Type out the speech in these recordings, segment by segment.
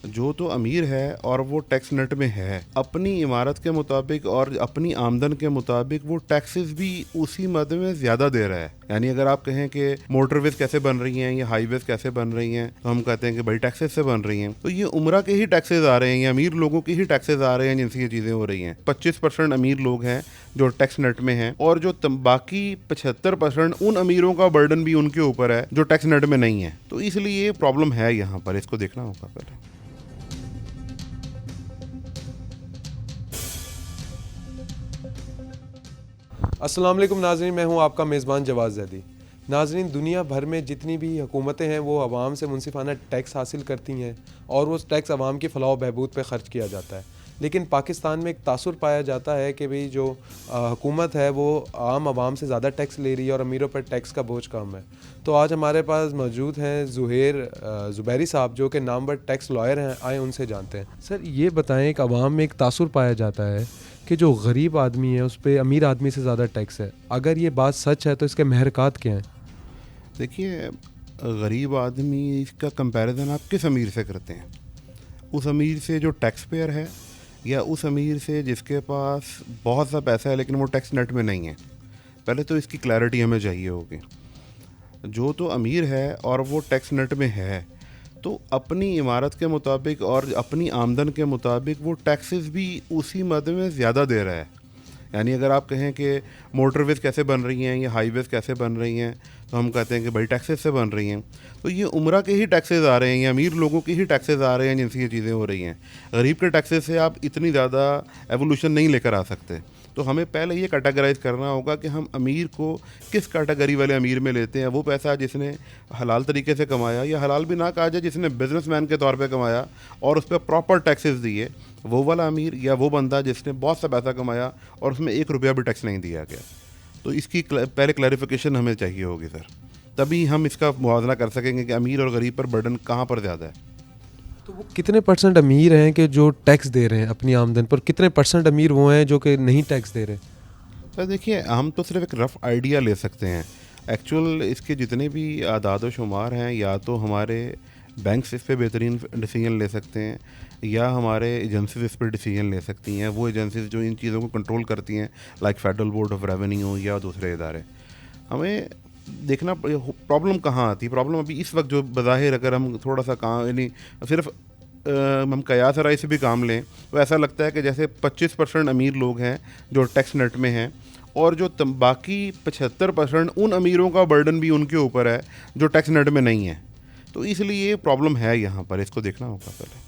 जो तो अमीर है और वो टैक्स नेट में है, अपनी इमारत के मुताबिक और अपनी आमदन के मुताबिक वो टैक्सेस भी उसी मद में ज़्यादा दे रहा है। यानी अगर आप कहें कि मोटरवेज कैसे बन रही हैं या हाईवेज कैसे बन रही हैं, तो हम कहते हैं कि भाई टैक्सेस से बन रही हैं। तो ये उम्रा के ही टैक्सेस आ रहे हैं या अमीर लोगों के ही टैक्सेस आ रहे हैं जिनसे ये चीज़ें हो रही हैं। 25% अमीर लोग हैं जो टैक्स नेट में हैं, और जो बाकी 75% उन अमीरों का बर्डन भी उनके ऊपर है जो टैक्स नेट में नहीं है। तो इसलिए ये प्रॉब्लम है यहाँ पर, इसको देखना होगा पहले। अस्सलाम वालेकुम नाज़रीन, मैं हूं आपका मेज़बान जवाद ज़ैदी। नाज़रीन, दुनिया भर में जितनी भी हुकूमतें हैं वो आवाम से मुनसिफाना टैक्स हासिल करती हैं और वो टैक्स आवाम की फ़लाह बहबूद पे ख़र्च किया जाता है। लेकिन पाकिस्तान में एक तासुर पाया जाता है कि भाई जो हुकूमत है वो आम आवाम से ज़्यादा टैक्स ले रही है और अमीरों पर टैक्स का बोझ कम है। तो आज हमारे पास मौजूद हैं ज़ुबैरी साहब, जो कि नामवर टैक्स लॉयर हैं। आए उनसे जानते हैं। सर, ये बताएं कि आवाम में एक तासुर पाया जाता है कि जो गरीब आदमी है उस पर अमीर आदमी से ज़्यादा टैक्स है। अगर ये बात सच है तो इसके महरक़ात क्या हैं? देखिए, गरीब आदमी इसका कंपैरिजन आप किस अमीर से करते हैं? उस अमीर से जो टैक्स पेयर है, या उस अमीर से जिसके पास बहुत सा पैसा है लेकिन वो टैक्स नेट में नहीं है? पहले तो इसकी क्लैरिटी हमें चाहिए होगी। जो तो अमीर है और वो टैक्स नेट में है, तो अपनी इमारत के मुताबिक और अपनी आमदन के मुताबिक वो टैक्सेस भी उसी मद में ज़्यादा दे रहा है। यानी अगर आप कहें कि मोटरवेज कैसे बन रही हैं या हाईवेज कैसे बन रही हैं, तो हम कहते हैं कि भाई टैक्सेस से बन रही हैं। तो ये उम्रा के ही टैक्सेस आ रहे हैं या अमीर लोगों के ही टैक्सेस आ रहे हैं जिनसे ये चीज़ें हो रही हैं। गरीब के टैक्सेस से आप इतनी ज़्यादा एवोल्यूशन नहीं लेकर आ सकते। तो हमें पहले ये कैटेगराइज करना होगा कि हम अमीर को किस कैटेगरी वाले अमीर में लेते हैं। वो पैसा जिसने हलाल तरीके से कमाया, या हलाल भी ना कहा जाए, जिसने बिजनेसमैन के तौर पे कमाया और उस पर प्रॉपर टैक्सेस दिए, वो वाला अमीर, या वो बंदा जिसने बहुत सा पैसा कमाया और उसमें 1 रुपया भी टैक्स नहीं दिया गया। तो इसकी पहले क्लैरिफिकेशन हमें चाहिए होगी सर, तभी हम इसका मुआवजा कर सकेंगे कि अमीर और गरीब पर बर्डन कहाँ पर ज़्यादा है। तो वो कितने परसेंट अमीर हैं कि जो टैक्स दे रहे हैं अपनी आमदन पर? कितने परसेंट अमीर वो हैं जो कि नहीं टैक्स दे रहे? सर देखिए, हम तो सिर्फ एक रफ़ आइडिया ले सकते हैं। एक्चुअल इसके जितने भी आदाद व शुमार हैं, या तो हमारे बैंक्स इस पे बेहतरीन डिसीजन ले सकते हैं, या हमारे एजेंसीज इस पर डिसीजन ले सकती हैं। वो एजेंसीज जो इन चीज़ों को कंट्रोल करती हैं, like federal board of revenue या दूसरे इदारे। हमें देखना प्रॉब्लम कहाँ आती है। प्रॉब्लम अभी इस वक्त जो बज़ाहिर, अगर हम थोड़ा सा काम, यानी सिर्फ हम कयास राय से भी काम लें, तो ऐसा लगता है कि जैसे 25% अमीर लोग हैं जो टैक्स नेट में हैं, और जो बाकी 75% उन अमीरों का बर्डन भी उनके ऊपर है जो टैक्स नेट में नहीं है। तो इसलिए ये प्रॉब्लम है यहाँ पर, इसको देखना होगा पहले।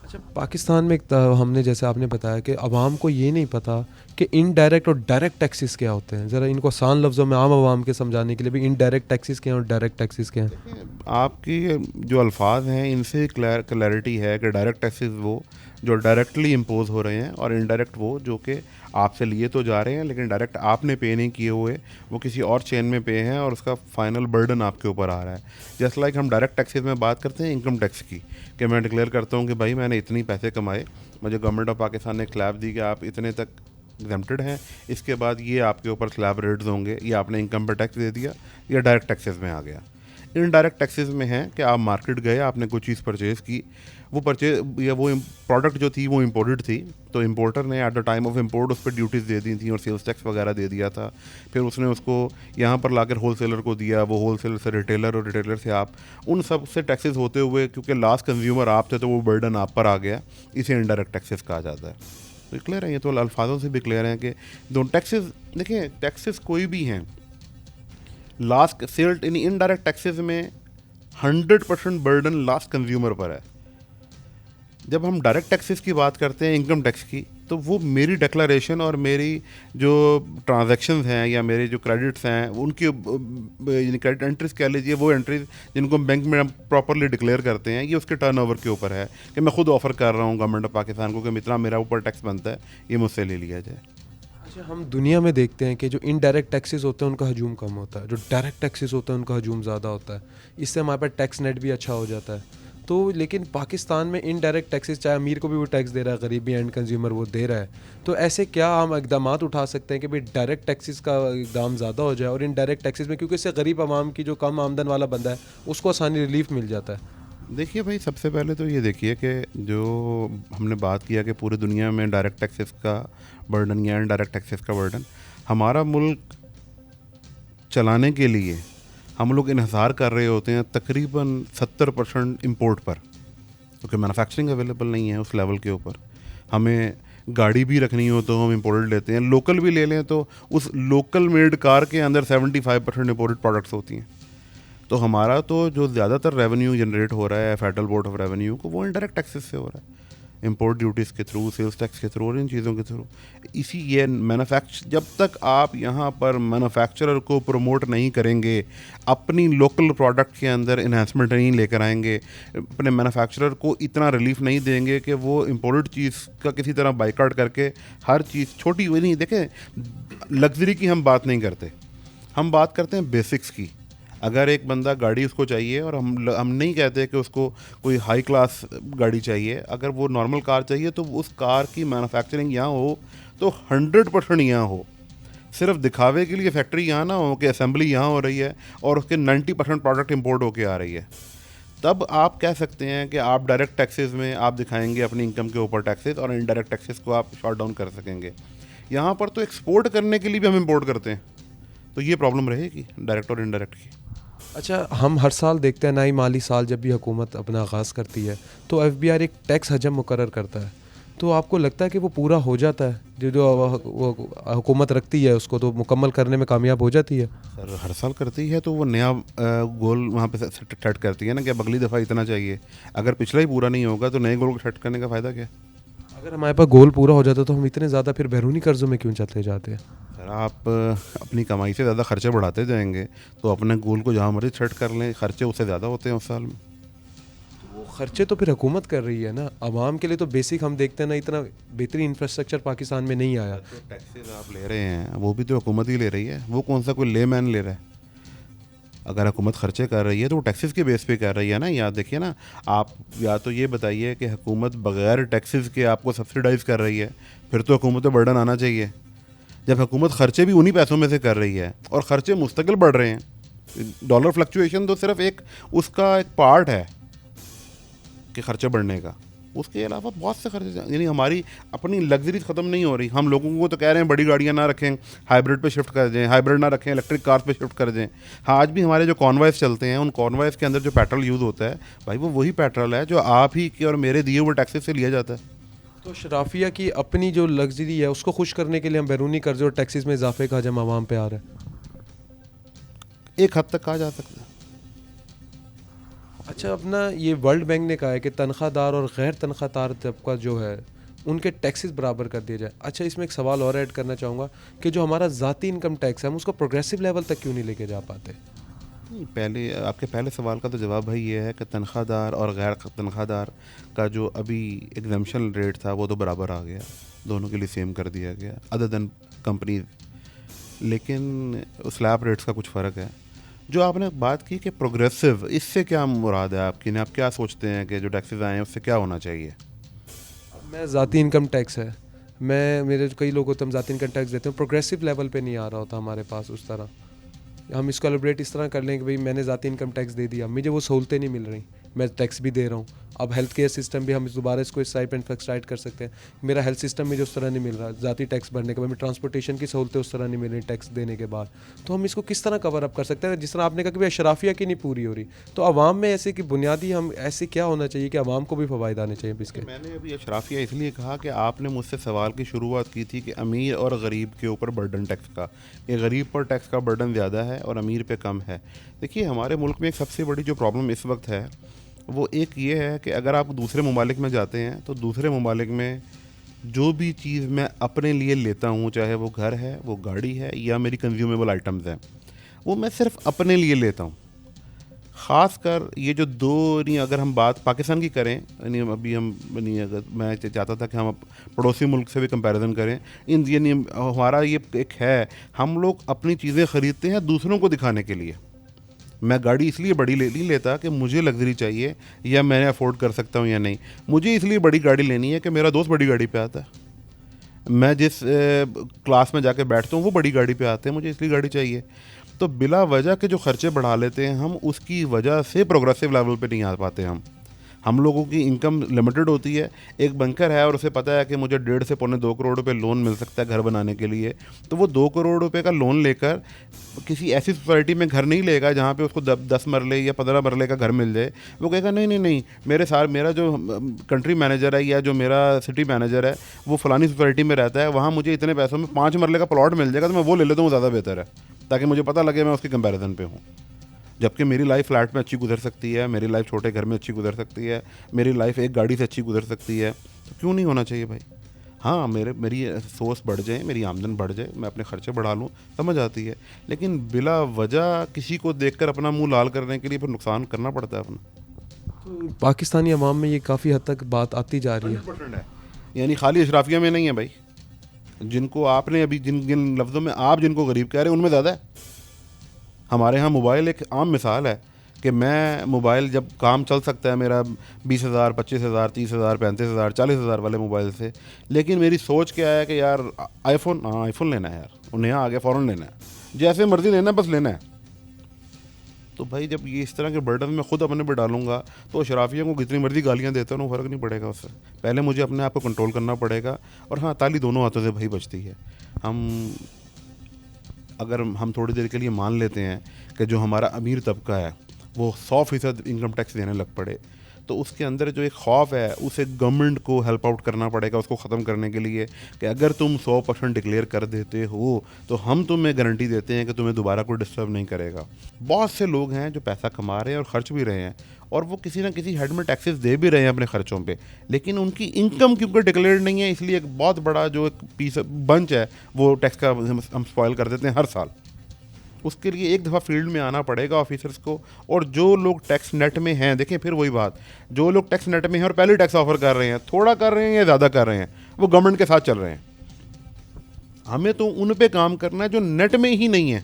अच्छा, पाकिस्तान में हमने जैसे आपने बताया कि आवाम को ये नहीं पता कि इनडायरेक्ट और डायरेक्ट टैक्सेस क्या होते हैं। ज़रा इनको आसान लफ्ज़ों में आम आवाम के समझाने के लिए भी इनडायरेक्ट टैक्सेस क्या हैं और डायरेक्ट टैक्सेस क्या हैं? आपकी जो अल्फाज हैं इनसे क्लैरिटी है कि डायरेक्ट टैक्सेस वो जो डायरेक्टली इम्पोज हो रहे हैं, और इनडायरेक्ट वो जो कि आपसे लिए तो जा रहे हैं लेकिन डायरेक्ट आपने पे नहीं किए हुए, वो किसी और चेन में पे हैं और उसका फाइनल बर्डन आपके ऊपर आ रहा है। जैसे लाइक हम डायरेक्ट टैक्सेस में बात करते हैं इनकम टैक्स की, कि मैं डिक्लेयर करता हूँ कि भाई मैंने इतनी पैसे कमाए, मुझे गवर्नमेंट ऑफ पाकिस्तान ने स्लैब दी कि आप इतने तक एग्जेम्प्टेड हैं, इसके बाद ये आपके ऊपर स्लैब रेट्स होंगे। ये आपने इनकम पर टैक्स दे दिया, या डायरेक्ट टैक्सेस में आ गया। इनडायरेक्ट टैक्सेस में है कि आप मार्केट गए, आपने कोई चीज़ परचेज़ की, वो परचेज या वो प्रोडक्ट जो थी वो इम्पोर्टेड थी, तो इम्पोर्टर ने at the time of import उस पर ड्यूटीज़ दे दी थी और सेल्स टैक्स वगैरह दे दिया था। फिर उसने उसको यहाँ पर लाकर होलसेलर को दिया, वो होलसेलर से रिटेलर, और रिटेलर से आप, उन सब से टैक्सेस होते हुए क्योंकि लास्ट कंज्यूमर आप थे तो वो बर्डन आप पर आ गया। इसे इनडायरेक्ट टैक्सेस कहा जाता है। तो क्लियर है, ये तो अल्फाजों से भी क्लियर है कि दोनों टैक्सेस, देखिए टैक्सेस कोई भी हैं, last sailed in indirect taxes में 100% बर्डन लास्ट कंज्यूमर पर है। जब हम डायरेक्ट टैक्सेस की बात करते हैं, इनकम टैक्स की, तो वो मेरी डिक्लेरेशन और मेरी जो ट्रांजैक्शंस हैं या मेरे जो क्रेडिट्स हैं उनकी क्रेडिट एंट्रीज कह लीजिए, वो एंट्रीज जिनको हम बैंक में प्रॉपरली डिक्लेयर करते हैं, ये उसके टर्नओवर के ऊपर है कि मैं खुद ऑफर कर रहा हूँ गवर्नमेंट ऑफ पाकिस्तान को कि इतना मेरा ऊपर टैक्स बनता है, ये मुझसे ले लिया जाए। अच्छा, हम दुनिया में देखते हैं कि जो इनडायरेक्ट टैक्सेस होते हैं उनका हजूम कम होता है, जो डायरेक्ट टैक्सेस होते हैं उनका हजूम ज़्यादा होता है। इससे हमारे पास टैक्स नेट भी अच्छा हो जाता है। तो लेकिन पाकिस्तान में इनडायरेक्ट टैक्सेस, चाहे अमीर को भी वो टैक्स दे रहा है, गरीब भी एंड कंज्यूमर वो दे रहा है। तो ऐसे क्या हम इकदाम उठा सकते हैं कि भाई डायरेक्ट टैक्सेस का इकदाम ज़्यादा हो जाए और इनडायरेक्ट टैक्सेस में, क्योंकि इससे गरीब आवाम की जो कम आमदन वाला बंदा है उसको आसानी रिलीफ मिल जाता है। देखिए भाई, सबसे पहले तो ये देखिए कि जो हमने बात किया कि पूरी दुनिया में डायरेक्ट टैक्सेस का बर्डन या इनडायरेक्ट टैक्सेस का बर्डन, हमारा मुल्क चलाने के लिए हम लोग इन्हिसार कर रहे होते हैं तकरीबन 70% इम्पोर्ट पर, क्योंकि मैन्युफैक्चरिंग अवेलेबल नहीं है उस लेवल के ऊपर। हमें गाड़ी भी रखनी हो तो हम इम्पोर्टेड लेते हैं, लोकल भी ले लें तो उस लोकल मेड कार के अंदर 75% इम्पोर्टेड प्रोडक्ट्स होती हैं। तो हमारा तो जो ज़्यादातर रेवेन्यू जनरेट हो रहा है फेडरल बोर्ड ऑफ रेवेन्यू को, वो इनडायरेक्ट टैक्सेस से हो रहा है, इंपोर्ट ड्यूटीज़ के थ्रू, सेल्स टैक्स के थ्रू और इन चीज़ों के थ्रू। इसी ये जब तक आप यहाँ पर मैन्युफैक्चरर को प्रमोट नहीं करेंगे, अपनी लोकल प्रोडक्ट के अंदर इन्हांसमेंट नहीं लेकर आएंगे, अपने मैन्युफैक्चरर को इतना रिलीफ नहीं देंगे कि वो इम्पोर्टेड चीज़ का किसी तरह बाइकआउट करके हर चीज़ छोटी हुई नहीं। देखें, लग्जरी की हम बात नहीं करते, हम बात करते हैं बेसिक्स की। अगर एक बंदा गाड़ी उसको चाहिए, और हम नहीं कहते कि उसको कोई हाई क्लास गाड़ी चाहिए, अगर वो नॉर्मल कार चाहिए तो उस कार की मैन्युफैक्चरिंग यहाँ हो तो 100% यहाँ हो। सिर्फ दिखावे के लिए फैक्ट्री यहाँ ना हो कि असेंबली यहाँ हो रही है और उसके 90% प्रोडक्ट इंपोर्ट होके आ रही है। तब आप कह सकते हैं कि आप डायरेक्ट टैक्सेस में आप दिखाएंगे अपनी इनकम के ऊपर टैक्सेस, और इनडायरेक्ट टैक्सेस को आप शॉर्ट डाउन कर सकेंगे। यहाँ पर तो एक्सपोर्ट करने के लिए भी हम इंपोर्ट करते हैं, तो ये प्रॉब्लम रहेगी डायरेक्ट और इनडायरेक्ट की। अच्छा, हम हर साल देखते हैं नई माली साल जब भी हुकूमत अपना आगाज़ करती है तो एफबीआर एक टैक्स हजम मुकर्रर करता है। तो आपको लगता है कि वो पूरा हो जाता है, जो वो हुकूमत रखती है उसको तो मुकम्मल करने में कामयाब हो जाती है? सर, हर साल करती है तो वो नया गोल वहाँ पे सेट करती है ना कि अब अगली दफ़ा इतना चाहिए। अगर पिछला ही पूरा नहीं होगा तो नए गोल को सेट करने का फ़ायदा क्या? अगर हमारे पास गोल पूरा हो जाता तो हम इतने ज़्यादा फिर बैरूनी कर्ज़ों में क्यों चलते जाते हैं? सर, आप अपनी कमाई से ज़्यादा खर्चे बढ़ाते जाएंगे तो अपने गोल को जहाँ मर्जी सेट कर लें, खर्चे उससे ज़्यादा होते हैं उस साल में। वो खर्चे तो फिर हुकूमत कर रही है ना, आवाम के लिए तो बेसिक हम देखते हैं ना, इतना बेहतरीन इंफ्रास्ट्रक्चर पाकिस्तान में नहीं आया। तो टैक्सेस आप ले रहे हैं, वो भी तो हुकूमत ही ले रही है, वो कौन सा कोई ले मैन ले रहा है? अगर हुकूमत खर्चे कर रही है तो वो टैक्सेस के बेस पे कर रही है ना। याद देखिए ना, आप या तो ये बताइए कि हुकूमत बगैर टैक्सेस के आपको सब्सिडाइज़ कर रही है, फिर तो हुकूमत पे बर्डन आना चाहिए। जब हुकूमत खर्चे भी उन्हीं पैसों में से कर रही है और खर्चे मुस्तकिल बढ़ रहे हैं, डॉलर फ्लक्चुएशन तो सिर्फ एक उसका एक पार्ट है कि खर्चे बढ़ने का, उसके अलावा बहुत से खर्चे, यानी हमारी अपनी लग्जरीज ख़त्म नहीं हो रही। हम लोगों को तो कह रहे हैं बड़ी गाड़ियाँ ना रखें, हाइब्रिड पे शिफ्ट कर दें, हाइब्रिड ना रखें, इलेक्ट्रिक कार्स पे शिफ्ट कर दें। हाँ, आज भी हमारे जो कॉन्वॉयस चलते हैं, उन कॉन्वॉयस के अंदर जो पेट्रोल यूज़ होता है भाई, वो वही पेट्रोल है जो आप ही के और मेरे दिए हुए टैक्सेस से लिया जाता है। तो शराफिया की अपनी जो लग्जरी है उसको खुश करने के लिए हम बैरूनी कर्जे और टैक्सेस में इजाफे का हजम आवाम पे आ रहा है। एक हद तक कहा जा सकता है। अच्छा, अपना ये वर्ल्ड बैंक ने कहा है कि तनख्वाहदार और गैर तनख्वाहदार तबका जो है उनके टैक्सेस बराबर कर दिए जाए। अच्छा, इसमें एक सवाल और ऐड करना चाहूँगा कि जो हमारा ज़ाती इनकम टैक्स है हम उसको प्रोग्रेसिव लेवल तक क्यों नहीं लेके जा पाते? आपके पहले सवाल का तो जवाब भाई ये है कि तनख्वाहदार और गैर तनख्वाहदार का जो अभी एग्जाम्पशन रेट था वो तो बराबर आ गया, दोनों के लिए सेम कर दिया गया अदर देन कंपनीज। लेकिन स्लैब रेट्स का कुछ फ़र्क है। जो आपने बात की कि प्रोग्रेसिव, इससे क्या मुराद है आपकी? आप क्या सोचते हैं कि जो टैक्सेस आए हैं उससे क्या होना चाहिए? मैं ज़ाती इनकम टैक्स है, मैं मेरे जो कई लोगों को हम ज़ाती इनकम टैक्स देते हैं, प्रोग्रेसिव लेवल पे नहीं आ रहा होता हमारे पास उस तरह। हम इसको एलिब्रेट इस तरह कर लें कि भाई मैंने ज़ाती इनकम टैक्स दे दिया, मुझे वो सहूलतें नहीं मिल रही, मैं टैक्स भी दे रहा हूँ। अब हेल्थ केयर सिस्टम भी हम दोबारा इसको स्टाइपेंड फिक्स कर सकते हैं। मेरा हेल्थ सिस्टम मुझे उस तरह नहीं मिल रहा ज़ाती टैक्स भरने के बाद, मैं ट्रांसपोर्टेशन की सहूलतें उस तरह नहीं मिल रही टैक्स देने के बाद। तो हम इसको किस तरह कवर अप कर सकते हैं? जिस तरह आपने कहा कि भाई अशराफिया की नहीं पूरी हो रही, तो आवाम में ऐसे कि बुनियादी हम ऐसे क्या होना चाहिए कि आवाम को भी फ़वाइद आने चाहिए इसके? मैंने अभी अशराफिया इसलिए कहा कि आपने मुझसे सवाल की शुरुआत की थी कि अमीर और गरीब के ऊपर बर्डन टैक्स का, ये गरीब पर टैक्स का बर्डन ज़्यादा है और अमीर पे कम है। देखिए, हमारे मुल्क में एक सबसे बड़ी जो प्रॉब्लम इस वक्त है वो एक ये है कि अगर आप दूसरे ममालिक में जाते हैं तो दूसरे ममालिक में जो भी चीज़ मैं अपने लिए लेता हूँ, चाहे वो घर है, वो गाड़ी है या मेरी कंज्यूमेबल आइटम्स हैं, वो मैं सिर्फ अपने लिए लेता हूँ। ख़ास कर ये जो दो, नहीं अगर हम बात पाकिस्तान की करें, यानी अभी हम नहीं, अगर मैं चाहता था कि हम पड़ोसी मुल्क से भी कंपैरिजन करें, इन यानी हमारा ये एक है, हम लोग अपनी चीज़ें ख़रीदते हैं दूसरों को दिखाने के लिए। मैं गाड़ी इसलिए बड़ी नहीं लेता कि मुझे लग्जरी चाहिए या मैं अफोर्ड कर सकता हूँ या नहीं, मुझे इसलिए बड़ी गाड़ी लेनी है कि मेरा दोस्त बड़ी गाड़ी पे आता है, मैं जिस क्लास में जाके बैठता हूँ वो बड़ी गाड़ी पे आते हैं, मुझे इसलिए गाड़ी चाहिए। तो बिला वजह के जो खर्चे बढ़ा लेते हैं हम, उसकी वजह से प्रोग्रेसिव लेवल पे नहीं आ पाते हम। हम लोगों की इनकम लिमिटेड होती है। एक बैंकर है और उसे पता है कि मुझे 1.5 से पौने 2 करोड़ रुपए लोन मिल सकता है घर बनाने के लिए, तो वो 2 करोड़ रुपए का लोन लेकर किसी ऐसी सोसाइटी में घर नहीं लेगा जहाँ पे उसको 10 मरले या 15 मरले का घर मिल जाए। वो कहेगा नहीं नहीं नहीं, मेरा जो कंट्री मैनेजर है या जो मेरा सिटी मैनेजर है वो फलानी सोसाइटी में रहता है, वहाँ मुझे इतने पैसों में 5 मरले का प्लॉट मिल जाएगा, तो मैं वो ले लेता हूँ, ज़्यादा बेहतर है, ताकि मुझे पता लगे मैं उसकी कंपैरिजन पे हूँ। जबकि मेरी लाइफ फ्लैट में अच्छी गुजर सकती है, मेरी लाइफ छोटे घर में अच्छी गुजर सकती है, मेरी लाइफ एक गाड़ी से अच्छी गुजर सकती है, तो क्यों नहीं होना चाहिए भाई। हाँ, मेरी सोर्स बढ़ जाए, मेरी आमदन बढ़ जाए, मैं अपने खर्चे बढ़ा लूँ, समझ आती है, लेकिन बिला वजह किसी को देखकर अपना मुंह लाल करने के लिए फिर नुकसान करना पड़ता है अपना। तो पाकिस्तानी अवाम में ये काफ़ी हद तक बात आती जा रही है। 100% है, यानी खाली अशराफिया में नहीं है भाई। जिनको आपने अभी जिन लफ्ज़ों में आप जिनको गरीब कह रहे हैं उनमें ज़्यादा है। हमारे यहाँ मोबाइल एक आम मिसाल है कि मैं मोबाइल जब काम चल सकता है मेरा 20,000, 25,000, 30,000, 35,000, 40,000 वाले मोबाइल से, लेकिन मेरी सोच क्या है कि यार आईफोन लेना है यार, नया आ गया फ़ौरन लेना है, जैसे मर्ज़ी लेना है, बस लेना है। तो भाई जब ये इस तरह के बर्डन मैं खुद अपने पे डालूंगा तो शराफियों को कितनी मर्जी गालियाँ देता हूँ, फ़र्क नहीं पड़ेगा उससे। पहले मुझे अपने आप को कंट्रोल करना पड़ेगा। और हाँ, ताली दोनों हाथों से भाई बचती है। अगर हम थोड़ी देर के लिए मान लेते हैं कि जो हमारा अमीर तबका है वो 100% इनकम टैक्स देने लग पड़े, तो उसके अंदर जो एक खौफ है उसे गवर्नमेंट को हेल्प आउट करना पड़ेगा उसको ख़त्म करने के लिए, कि अगर तुम 100% डिक्लेयर कर देते हो तो हम तुम्हें गारंटी देते हैं कि तुम्हें दोबारा कोई डिस्टर्ब नहीं करेगा। बहुत से लोग हैं जो पैसा कमा रहे हैं और ख़र्च भी रहे हैं, और वो किसी ना किसी हेड में टैक्सेस दे भी रहे हैं अपने ख़र्चों पे, लेकिन उनकी इनकम क्योंकि डिक्लेयर नहीं है, इसलिए एक बहुत बड़ा जो एक पीस बंच है वो टैक्स का हम स्पॉइल कर देते हैं हर साल। उसके लिए एक दफ़ा फील्ड में आना पड़ेगा ऑफिसर्स को। और जो लोग टैक्स नेट में हैं, देखें फिर वही बात, जो लोग टैक्स नेट में हैं और पहले टैक्स ऑफर कर रहे हैं, थोड़ा कर रहे हैं या ज़्यादा कर रहे हैं, वो गवर्नमेंट के साथ चल रहे हैं। हमें तो उन पे काम करना है जो नेट में ही नहीं है।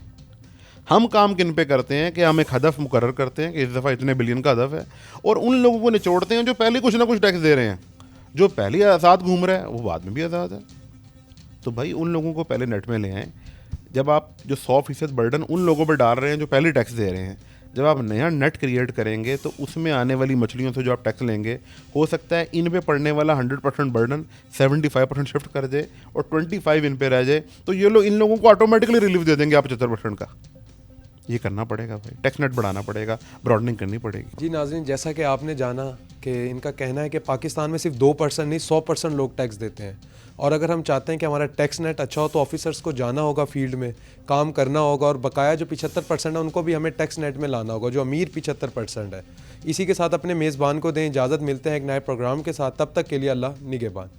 हम काम किन पे करते हैं कि हम एक हदफ मुकर्रर करते हैं कि इस दफ़ा इतने बिलियन का हदफ है, और उन लोगों को निचोड़ते हैं जो पहले कुछ ना कुछ टैक्स दे रहे हैं। जो पहले आज़ाद घूम रहा है वो बाद में भी आज़ाद है। तो भाई उन लोगों को पहले नेट में ले आएँ। जब आप जो 100% बर्डन उन लोगों पर डाल रहे हैं जो पहले टैक्स दे रहे हैं, जब आप नया नेट क्रिएट करेंगे तो उसमें आने वाली मछलियों से जो आप टैक्स लेंगे, हो सकता है इन पे पड़ने वाला 100% बर्डन 75% शिफ्ट कर दे और 25 इन पे रह जाए, तो ये लोग इन लोगों को ऑटोमेटिकली रिलीफ दे देंगे आप 75% का। ये करना पड़ेगा भाई, टैक्स नेट बढ़ाना पड़ेगा, ब्रॉडनिंग करनी पड़ेगी। जी नाज़रीन, जैसा कि आपने जाना कि इनका कहना है कि पाकिस्तान में सिर्फ 2% नहीं 100% लोग टैक्स देते हैं, और अगर हम चाहते हैं कि हमारा टैक्स नेट अच्छा हो तो ऑफिसर्स को जाना होगा, फील्ड में काम करना होगा, और बकाया जो 75% है उनको भी हमें टैक्स नेट में लाना होगा, जो अमीर 75% है। इसी के साथ अपने मेज़बान को दें इजाज़त, मिलते हैं एक नए प्रोग्राम के साथ, तब तक के लिए अल्लाह निगहबान।